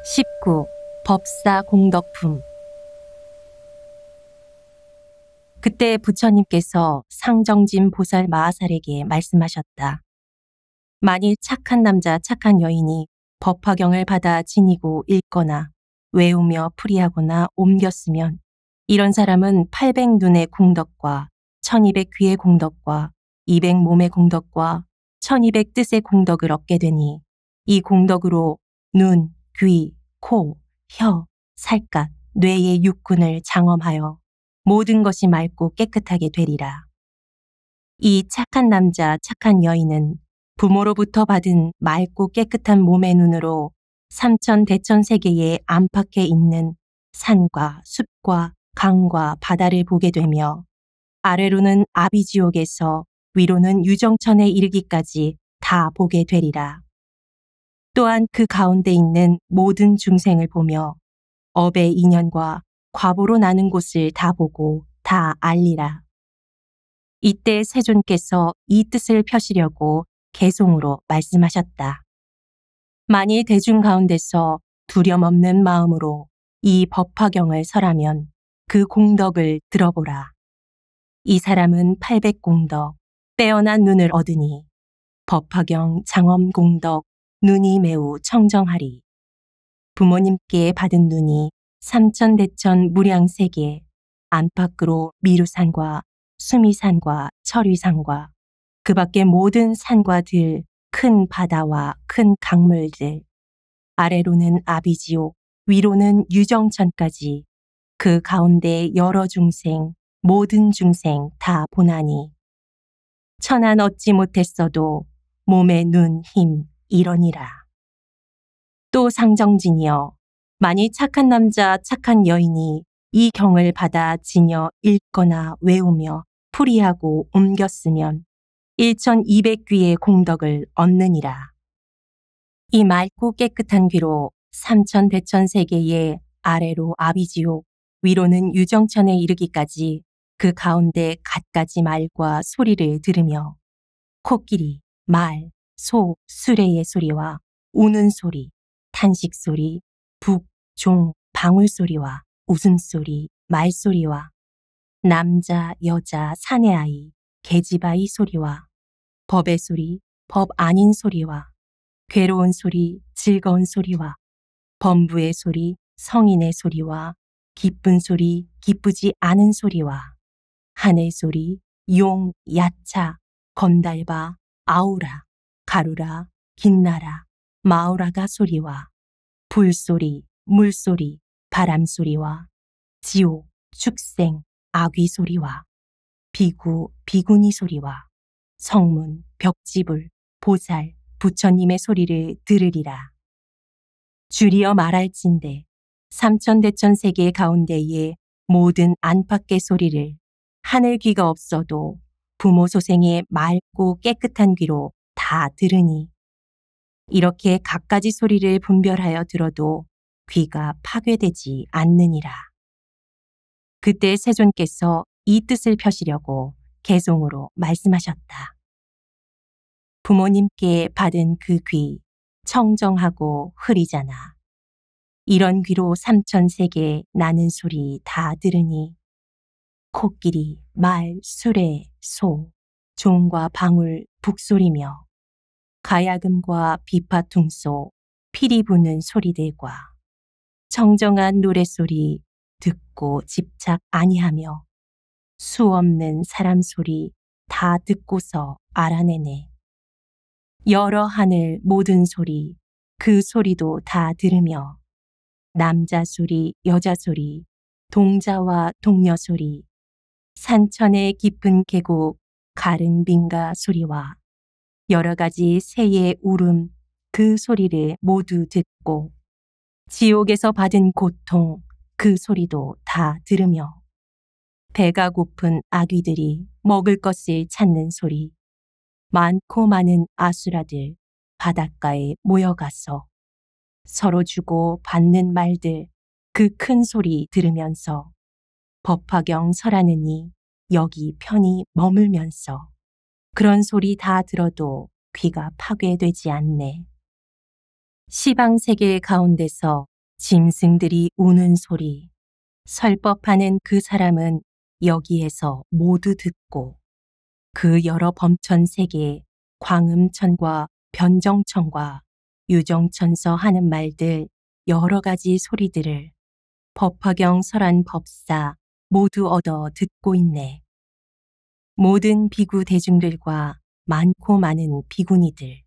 19. 법사 공덕품. 그때 부처님께서 상정진 보살 마하살에게 말씀하셨다. 만일 착한 남자 착한 여인이 법화경을 받아 지니고 읽거나 외우며 풀이하거나 옮겼으면 이런 사람은 800눈의 공덕과 1200귀의 공덕과 200몸의 공덕과 1200뜻의 공덕을 얻게 되니 이 공덕으로 눈, 귀, 코, 혀, 살갗, 뇌의 육군을 장엄하여 모든 것이 맑고 깨끗하게 되리라. 이 착한 남자 착한 여인은 부모로부터 받은 맑고 깨끗한 몸의 눈으로 삼천대천세계의 안팎에 있는 산과 숲과 강과 바다를 보게 되며 아래로는 아비지옥에서 위로는 유정천에 이르기까지 다 보게 되리라. 또한 그 가운데 있는 모든 중생을 보며 업의 인연과 과보로 나는 곳을 다 보고 다 알리라. 이때 세존께서 이 뜻을 펴시려고 개송으로 말씀하셨다. 만일 대중 가운데서 두려움 없는 마음으로 이 법화경을 설하면 그 공덕을 들어보라. 이 사람은 800공덕, 빼어난 눈을 얻으니 법화경 장엄 공덕, 눈이 매우 청정하리. 부모님께 받은 눈이 삼천대천 무량세계 안팎으로 미루산과 수미산과 철위산과 그 밖의 모든 산과 들, 큰 바다와 큰 강물들, 아래로는 아비지옥, 위로는 유정천까지 그 가운데 여러 중생, 모든 중생 다 보나니 천안 얻지 못했어도 몸의 눈, 힘, 이러니라. 또 상정진이여, 만일 착한 남자 착한 여인이 이 경을 받아 지녀 읽거나 외우며 풀이하고 옮겼으면 1200귀의 공덕을 얻느니라. 이 맑고 깨끗한 귀로 삼천대천세계의 아래로 아비지옥, 위로는 유정천에 이르기까지 그 가운데 갖가지 말과 소리를 들으며 코끼리, 말, 소, 수레의 소리와 우는 소리, 탄식 소리, 북, 종, 방울 소리와 웃음소리, 말소리와 남자, 여자, 사내아이, 계집아이 소리와 법의 소리, 법 아닌 소리와 괴로운 소리, 즐거운 소리와 범부의 소리, 성인의 소리와 기쁜 소리, 기쁘지 않은 소리와 하늘 소리, 용, 야차, 건달바, 아우라, 가루라, 긴나라, 마우라가 소리와 불소리, 물소리, 바람소리와 지옥, 축생, 아귀 소리와 비구, 비구니 소리와 성문, 벽지불, 보살, 부처님의 소리를 들으리라. 줄이어 말할진대 삼천대천세계 가운데의 모든 안팎의 소리를 하늘 귀가 없어도 부모 소생의 맑고 깨끗한 귀로 다 들으니 이렇게 갖가지 소리를 분별하여 들어도 귀가 파괴되지 않느니라. 그때 세존께서 이 뜻을 펴시려고 개송으로 말씀하셨다. 부모님께 받은 그 귀, 청정하고 흐리잖아. 이런 귀로 삼천세계 나는 소리 다 들으니 코끼리, 말, 수레, 소, 종과 방울, 북소리며 가야금과 비파퉁소, 피리 부는 소리들과 청정한 노랫소리 듣고 집착 아니하며 수 없는 사람 소리 다 듣고서 알아내네. 여러 하늘 모든 소리 그 소리도 다 들으며 남자 소리 여자 소리 동자와 동녀 소리 산천의 깊은 계곡 가릉빙가 소리와 여러 가지 새의 울음 그 소리를 모두 듣고 지옥에서 받은 고통 그 소리도 다 들으며 배가 고픈 아귀들이 먹을 것을 찾는 소리 많고 많은 아수라들 바닷가에 모여가서 서로 주고 받는 말들 그 큰 소리 들으면서 법화경 설하느니 여기 편히 머물면서 그런 소리 다 들어도 귀가 파괴되지 않네. 시방세계 가운데서 짐승들이 우는 소리, 설법하는 그 사람은 여기에서 모두 듣고 그 여러 범천 세계, 광음천과 변정천과 유정천서 하는 말들 여러 가지 소리들을 법화경 설한 법사 모두 얻어 듣고 있네. 모든 비구 대중들과 많고 많은 비구니들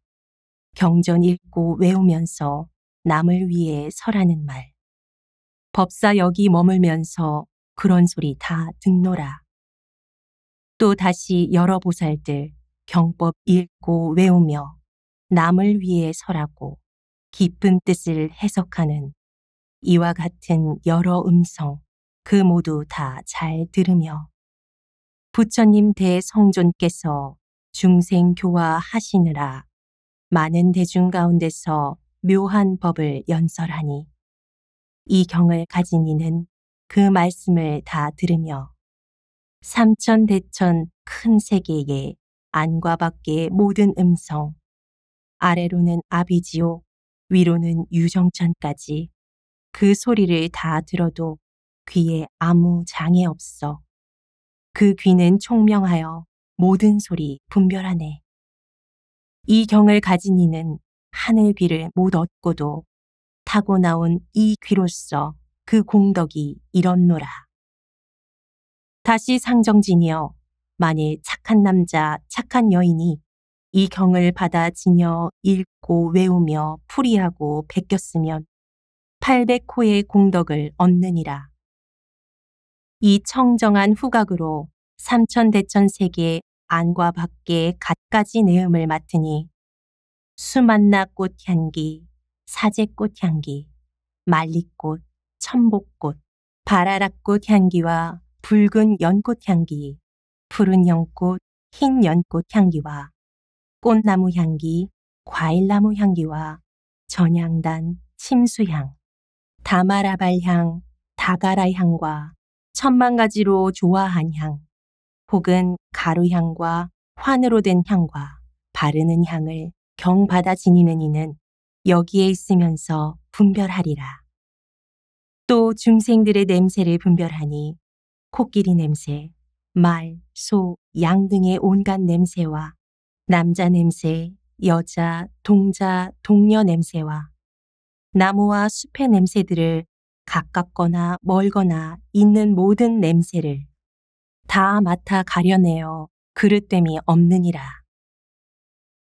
경전 읽고 외우면서 남을 위해 설하는 말. 법사 여기 머물면서 그런 소리 다 듣노라. 또 다시 여러 보살들 경법 읽고 외우며 남을 위해 설하고 깊은 뜻을 해석하는 이와 같은 여러 음성 그 모두 다 잘 들으며 부처님 대성존께서 중생교화 하시느라 많은 대중 가운데서 묘한 법을 연설하니 이 경을 가진 이는 그 말씀을 다 들으며 삼천대천 큰 세계의 안과 밖의 모든 음성, 아래로는 아비지옥, 위로는 유정천까지 그 소리를 다 들어도 귀에 아무 장애 없어. 그 귀는 총명하여 모든 소리 분별하네. 이 경을 가진 이는 하늘 귀를 못 얻고도 타고 나온 이 귀로서 그 공덕이 이렇노라. 다시 상정진이여, 만일 착한 남자, 착한 여인이 이 경을 받아 지녀 읽고 외우며 풀이하고 베꼈으면 800호의 공덕을 얻느니라. 이 청정한 후각으로 삼천대천 세계 안과 밖의 갖가지 내음을 맡으니 수만나 꽃향기, 사제꽃향기, 말리꽃, 천복꽃, 바라락꽃 향기와 붉은 연꽃향기, 푸른 연꽃, 흰 연꽃향기와 꽃나무 향기, 과일나무 향기와 전향단, 침수향, 다마라발향, 다가라향과 천만 가지로 좋아한 향, 혹은 가루향과 환으로 된 향과 바르는 향을 경받아 지니는 이는 여기에 있으면서 분별하리라. 또 중생들의 냄새를 분별하니 코끼리 냄새, 말, 소, 양 등의 온갖 냄새와 남자 냄새, 여자, 동자, 동녀 냄새와 나무와 숲의 냄새들을 가깝거나 멀거나 있는 모든 냄새를 다 맡아 가려내어 그릇됨이 없느니라.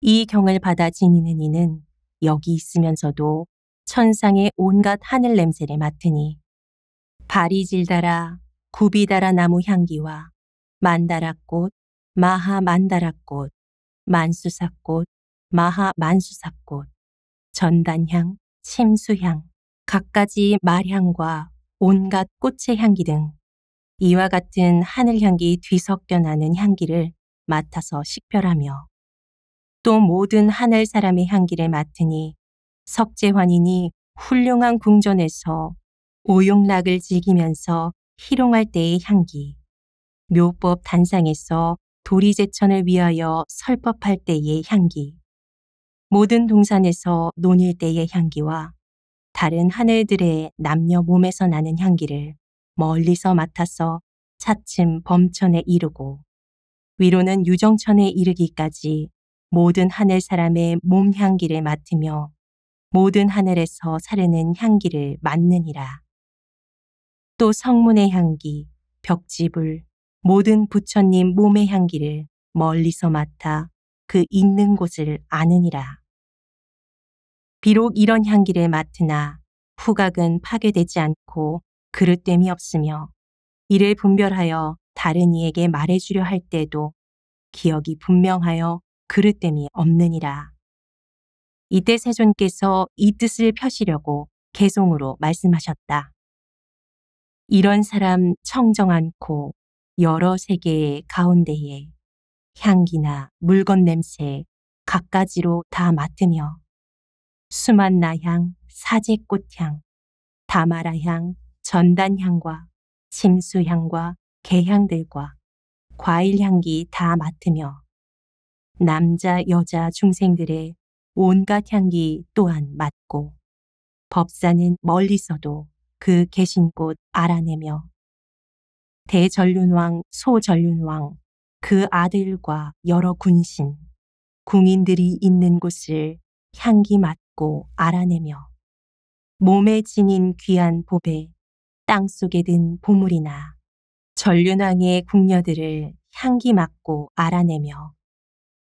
이 경을 받아 지니는 이는 여기 있으면서도 천상의 온갖 하늘 냄새를 맡으니 바리질다라, 구비다라 나무 향기와 만다라꽃, 마하만다라꽃, 만수사꽃, 마하만수사꽃, 전단향, 침수향, 갖가지 말향과 온갖 꽃의 향기 등 이와 같은 하늘향기 뒤섞여 나는 향기를 맡아서 식별하며 또 모든 하늘 사람의 향기를 맡으니 석재환인이 훌륭한 궁전에서 오용락을 즐기면서 희롱할 때의 향기, 묘법 단상에서 도리제천을 위하여 설법할 때의 향기, 모든 동산에서 논일 때의 향기와 다른 하늘들의 남녀 몸에서 나는 향기를 멀리서 맡아서 차츰 범천에 이르고 위로는 유정천에 이르기까지 모든 하늘 사람의 몸 향기를 맡으며 모든 하늘에서 사르는 향기를 맡느니라. 또 성문의 향기, 벽지불, 모든 부처님 몸의 향기를 멀리서 맡아 그 있는 곳을 아느니라. 비록 이런 향기를 맡으나 후각은 파괴되지 않고 그릇됨이 없으며 이를 분별하여 다른 이에게 말해주려 할 때도 기억이 분명하여 그릇됨이 없느니라. 이때 세존께서 이 뜻을 펴시려고 개송으로 말씀하셨다. 이런 사람 청정 않고 여러 세계의 가운데에 향기나 물건 냄새 갖가지로 다 맡으며 수만나향, 사제꽃향, 다마라향, 전단향과 침수향과 개향들과 과일향기 다 맡으며 남자, 여자 중생들의 온갖 향기 또한 맡고 법사는 멀리서도 그 계신 곳 알아내며 대전륜왕 소전륜왕 그 아들과 여러 군신 궁인들이 있는 곳을 향기 맡고 알아내며 몸에 지닌 귀한 보배 땅속에 든 보물이나 전륜왕의 궁녀들을 향기 맡고 알아내며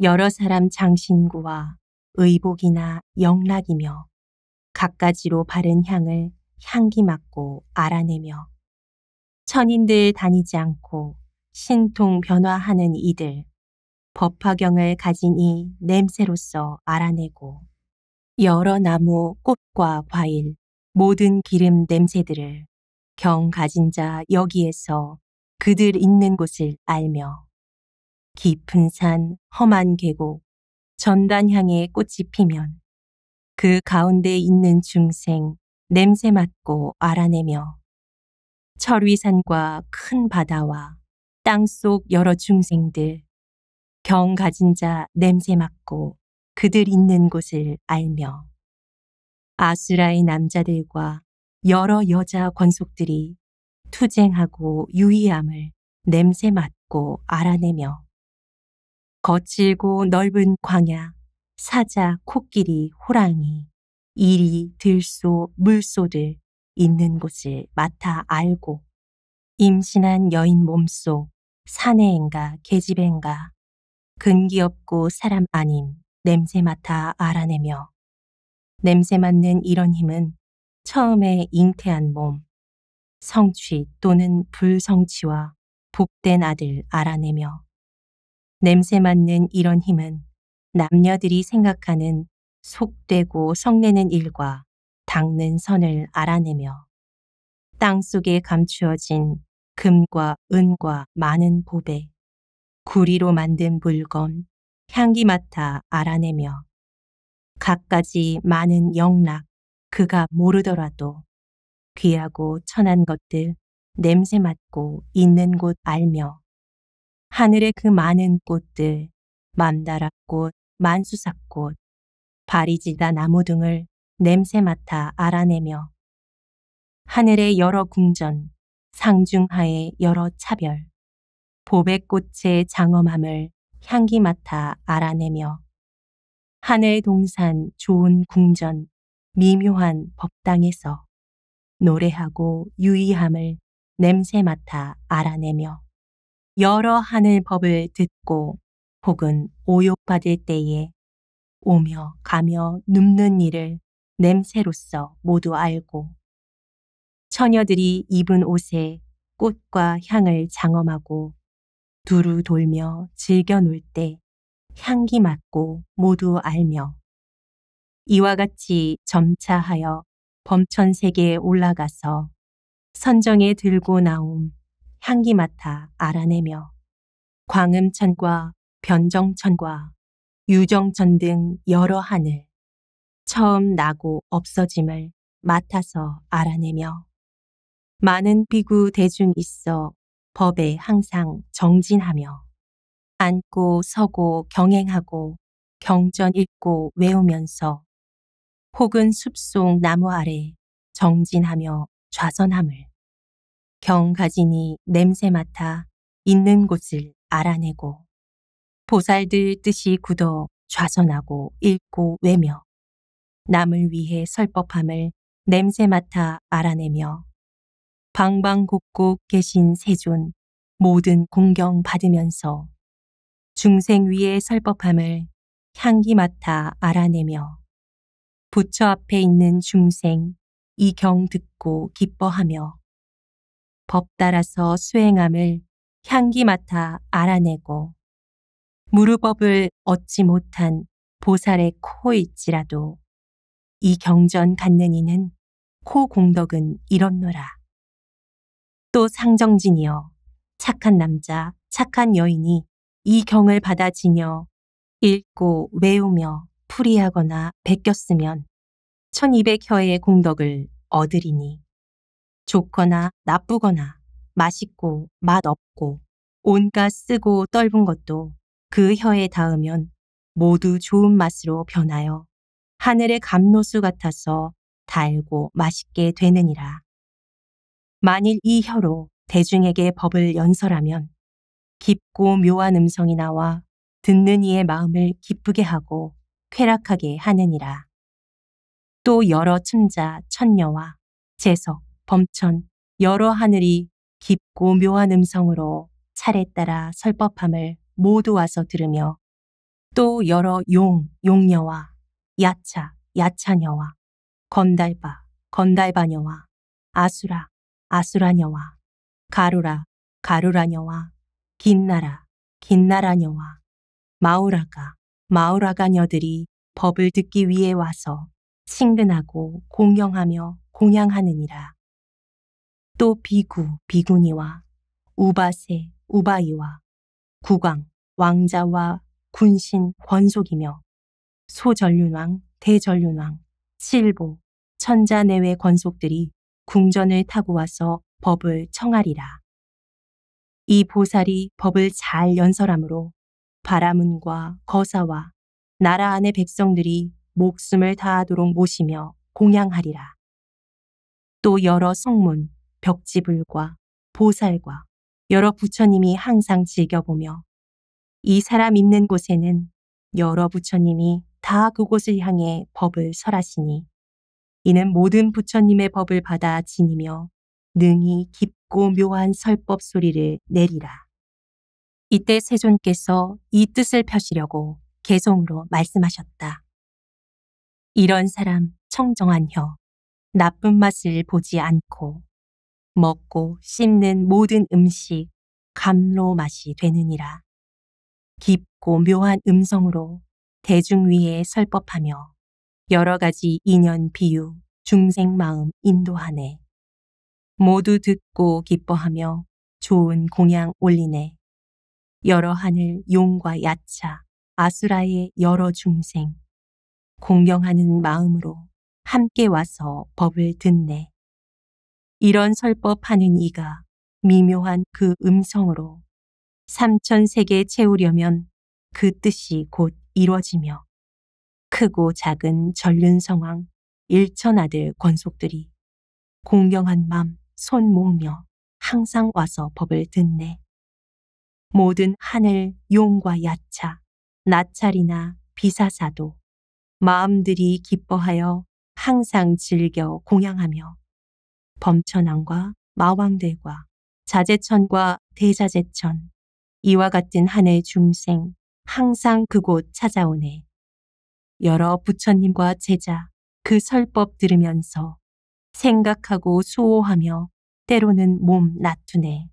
여러 사람 장신구와 의복이나 영락이며 갖가지로 바른 향을 향기 맡고 알아내며 천인들 다니지 않고 신통 변화하는 이들 법화경을 가진 이 냄새로서 알아내고 여러 나무 꽃과 과일 모든 기름 냄새들을 경 가진 자 여기에서 그들 있는 곳을 알며 깊은 산 험한 계곡 전단향의 꽃이 피면 그 가운데 있는 중생 냄새 맡고 알아내며 철위산과 큰 바다와 땅속 여러 중생들 경 가진 자 냄새 맡고 그들 있는 곳을 알며 아수라의 남자들과 여러 여자 권속들이 투쟁하고 유의함을 냄새 맡고 알아내며 거칠고 넓은 광야, 사자, 코끼리, 호랑이, 이리, 들소, 물소들 있는 곳을 맡아 알고 임신한 여인 몸속 사내인가 계집애인가 근기 없고 사람 아닌 냄새 맡아 알아내며 냄새 맡는 이런 힘은 처음에 잉태한 몸, 성취 또는 불성취와 복된 아들 알아내며 냄새 맡는 이런 힘은 남녀들이 생각하는 속되고 성내는 일과 닦는 선을 알아내며 땅속에 감추어진 금과 은과 많은 보배, 구리로 만든 물건, 향기 맡아 알아내며 갖가지 많은 영락, 그가 모르더라도 귀하고 천한 것들 냄새 맡고 있는 곳 알며 하늘의 그 많은 꽃들, 맘다라꽃, 만수사꽃, 바리지다 나무 등을 냄새 맡아 알아내며 하늘의 여러 궁전, 상중하의 여러 차별, 보배꽃의 장엄함을 향기 맡아 알아내며 하늘 동산 좋은 궁전, 미묘한 법당에서 노래하고 유의함을 냄새 맡아 알아내며 여러 하늘 법을 듣고 혹은 오욕받을 때에 오며 가며 눕는 일을 냄새로써 모두 알고 처녀들이 입은 옷에 꽃과 향을 장엄하고 두루 돌며 즐겨 놀 때 향기 맡고 모두 알며 이와 같이 점차하여 범천세계에 올라가서 선정에 들고 나옴 향기 맡아 알아내며 광음천과 변정천과 유정천 등 여러 하늘 처음 나고 없어짐을 맡아서 알아내며 많은 비구 대중 있어 법에 항상 정진하며 앉고 서고 경행하고 경전 읽고 외우면서 혹은 숲속 나무 아래 정진하며 좌선함을 경 가지니 냄새 맡아 있는 곳을 알아내고 보살들 뜻이 굳어 좌선하고 읽고 외며 남을 위해 설법함을 냄새 맡아 알아내며 방방곡곡 계신 세존 모든 공경 받으면서 중생 위에 설법함을 향기 맡아 알아내며 부처 앞에 있는 중생 이 경 듣고 기뻐하며 법 따라서 수행함을 향기 맡아 알아내고 무르법을 얻지 못한 보살의 코일지라도 이 경전 갖는 이는 코 공덕은 이렇노라. 또 상정진이여 착한 남자 착한 여인이 이 경을 받아 지녀 읽고 외우며 풀이하거나 베꼈으면 1200혀의 공덕을 얻으리니 좋거나 나쁘거나 맛있고 맛없고 온갖 쓰고 떫은 것도 그 혀에 닿으면 모두 좋은 맛으로 변하여 하늘의 감로수 같아서 달고 맛있게 되느니라. 만일 이 혀로 대중에게 법을 연설하면 깊고 묘한 음성이 나와 듣는 이의 마음을 기쁘게 하고 쾌락하게 하느니라. 또 여러 춘자, 천녀와 재석, 범천, 여러 하늘이 깊고 묘한 음성으로 차례 따라 설법함을 모두 와서 들으며 또 여러 용, 용녀와 야차, 야차녀와 건달바, 건달바녀와 아수라, 아수라녀와 가루라, 가루라녀와 긴나라, 긴나라녀와 마우라가, 마우라가녀들이 법을 듣기 위해 와서 친근하고 공경하며 공양하느니라. 또 비구, 비구니와 우바세, 우바이와 국왕, 왕자와 군신, 권속이며 소전륜왕, 대전륜왕, 칠보, 천자내외 권속들이 궁전을 타고 와서 법을 청하리라. 이 보살이 법을 잘 연설하므로 바라문과 거사와 나라 안의 백성들이 목숨을 다하도록 모시며 공양하리라. 또 여러 성문, 벽지불과 보살과 여러 부처님이 항상 즐겨보며 이 사람 있는 곳에는 여러 부처님이 다 그곳을 향해 법을 설하시니 이는 모든 부처님의 법을 받아 지니며 능히 깊고 묘한 설법 소리를 내리라. 이때 세존께서 이 뜻을 펴시려고 개송으로 말씀하셨다. 이런 사람 청정한 혀, 나쁜 맛을 보지 않고 먹고 씹는 모든 음식 감로 맛이 되느니라. 깊고 묘한 음성으로 대중 위에 설법하며 여러 가지 인연 비유, 중생 마음 인도하네. 모두 듣고 기뻐하며 좋은 공양 올리네. 여러 하늘 용과 야차, 아수라의 여러 중생, 공경하는 마음으로 함께 와서 법을 듣네. 이런 설법하는 이가 미묘한 그 음성으로 삼천세계 채우려면 그 뜻이 곧 이루어지며 크고 작은 전륜성왕, 일천아들 권속들이 공경한 맘, 손 모으며 항상 와서 법을 듣네. 모든 하늘, 용과 야차, 나찰이나 비사사도 마음들이 기뻐하여 항상 즐겨 공양하며 범천왕과 마왕들과 자제천과 대자제천 이와 같은 하늘 중생 항상 그곳 찾아오네. 여러 부처님과 제자 그 설법 들으면서 생각하고 수호하며 때로는 몸 나투네.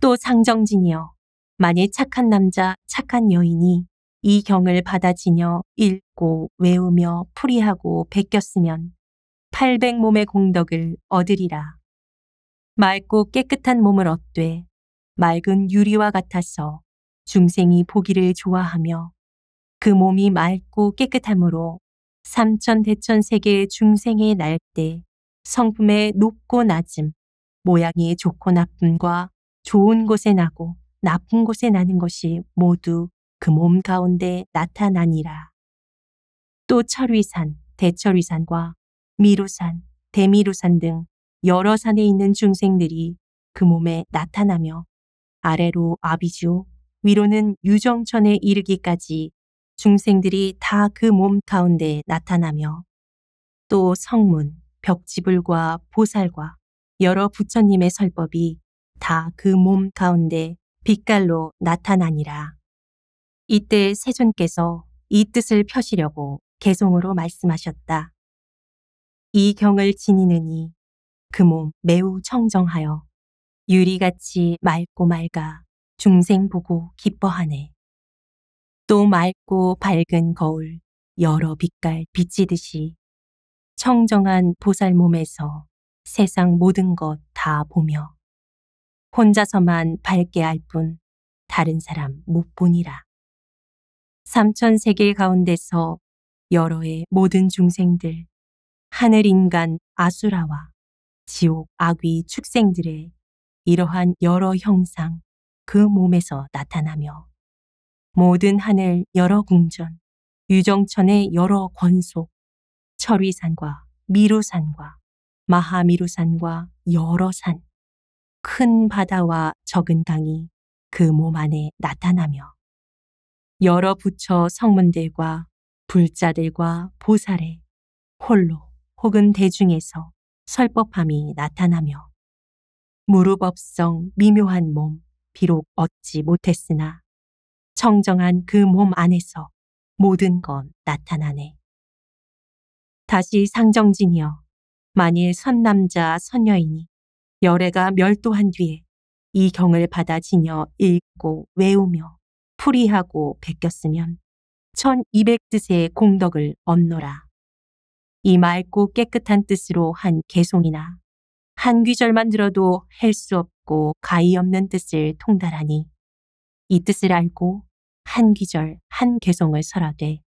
또 상정진이여, 만일 착한 남자, 착한 여인이 이 경을 받아지녀 읽고 외우며 풀이하고 베꼈으면 800몸의 공덕을 얻으리라. 맑고 깨끗한 몸을 얻되 맑은 유리와 같아서 중생이 보기를 좋아하며 그 몸이 맑고 깨끗함으로 삼천대천세계의 중생의 날 때 성품의 높고 낮음, 모양이 좋고 나쁨과 좋은 곳에 나고 나쁜 곳에 나는 것이 모두 그 몸 가운데 나타나니라. 또 철위산, 대철위산과 미루산, 대미루산 등 여러 산에 있는 중생들이 그 몸에 나타나며 아래로 아비주, 위로는 유정천에 이르기까지 중생들이 다 그 몸 가운데 나타나며 또 성문, 벽지불과 보살과 여러 부처님의 설법이 다 그 몸 가운데 빛깔로 나타나니라. 이때 세존께서 이 뜻을 펴시려고 개송으로 말씀하셨다. 이 경을 지니느니 그 몸 매우 청정하여 유리같이 맑고 맑아 중생 보고 기뻐하네. 또 맑고 밝은 거울 여러 빛깔 비치듯이 청정한 보살 몸에서 세상 모든 것 다 보며 혼자서만 밝게 알 뿐 다른 사람 못 보니라. 삼천세계 가운데서 여러의 모든 중생들, 하늘 인간 아수라와 지옥 악귀 축생들의 이러한 여러 형상 그 몸에서 나타나며 모든 하늘 여러 궁전, 유정천의 여러 권속, 철위산과 미루산과 마하미루산과 여러 산, 큰 바다와 적은 강이 그 몸 안에 나타나며 여러 부처 성문들과 불자들과 보살에 홀로 혹은 대중에서 설법함이 나타나며 무루법성 미묘한 몸 비록 얻지 못했으나 청정한 그 몸 안에서 모든 것 나타나네. 다시 상정진이여, 만일 선남자 선여인이 열애가 멸도한 뒤에 이 경을 받아 지녀 읽고 외우며 풀이하고 베꼈으면 1200뜻의 공덕을 얻노라. 이 맑고 깨끗한 뜻으로 한 개송이나 한 귀절만 들어도 할 수 없고 가히 없는 뜻을 통달하니 이 뜻을 알고 한 귀절 한 개송을 설하되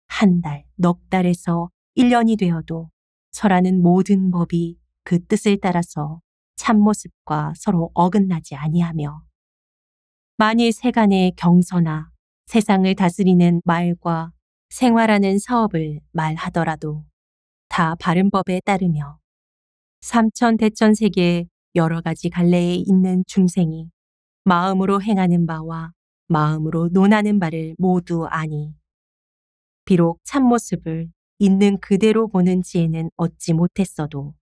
한 달, 넉 달에서 1년이 되어도 설하는 모든 법이 그 뜻을 따라서 참모습과 서로 어긋나지 아니하며 만일 세간의 경서나 세상을 다스리는 말과 생활하는 사업을 말하더라도 다 바른 법에 따르며 삼천대천세계의 여러 가지 갈래에 있는 중생이 마음으로 행하는 바와 마음으로 논하는 바를 모두 아니 비록 참모습을 있는 그대로 보는 지혜는 얻지 못했어도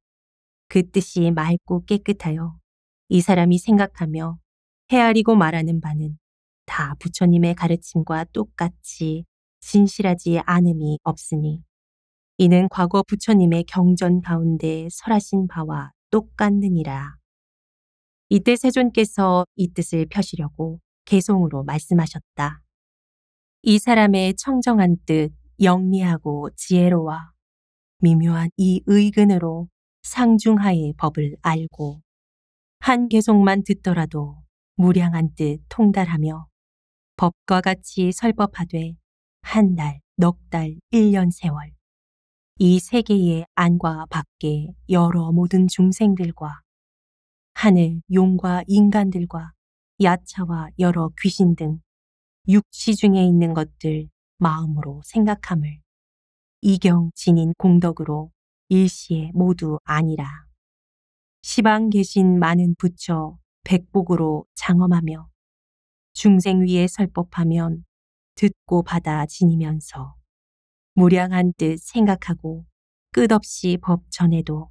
그 뜻이 맑고 깨끗하여 이 사람이 생각하며 헤아리고 말하는 바는 다 부처님의 가르침과 똑같이 진실하지 않음이 없으니 이는 과거 부처님의 경전 가운데 설하신 바와 똑같느니라. 이때 세존께서 이 뜻을 펴시려고 개송으로 말씀하셨다. 이 사람의 청정한 뜻, 영리하고 지혜로워 미묘한 이 의근으로 상중하의 법을 알고 한 개송만 듣더라도 무량한 뜻 통달하며 법과 같이 설법하되 한 달, 넉 달, 1년 세월 이 세계의 안과 밖의 여러 모든 중생들과 하늘, 용과 인간들과 야차와 여러 귀신 등 육시 중에 있는 것들 마음으로 생각함을 이경 진인 공덕으로 일시에 모두 아니라 시방 계신 많은 부처 백복으로 장엄하며 중생 위에 설법하면 듣고 받아 지니면서 무량한 뜻 생각하고 끝없이 법 전해도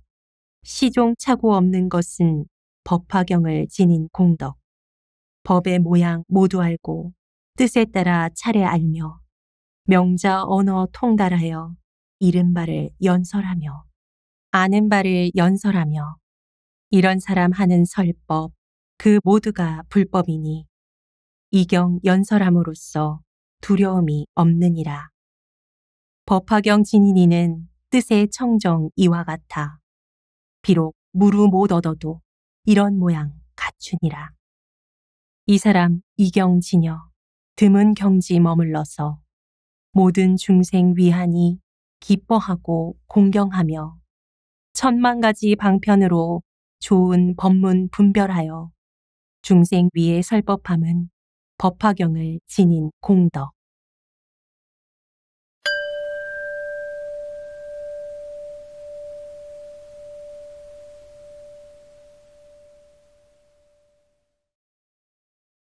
시종착오 없는 것은 법화경을 지닌 공덕, 법의 모양 모두 알고 뜻에 따라 차례 알며 명자 언어 통달하여 이른 바를 연설하며 아는 바를 연설하며 이런 사람 하는 설법 그 모두가 불법이니 이경 연설함으로써 두려움이 없느니라. 법화경 진인이는 뜻의 청정 이와 같아 비록 무루 못 얻어도 이런 모양 갖추니라. 이 사람 이경 지녀 드문 경지 머물러서 모든 중생 위하니 기뻐하고 공경하며 천만 가지 방편으로 좋은 법문 분별하여 중생 위에 설법함은 법화경을 지닌 공덕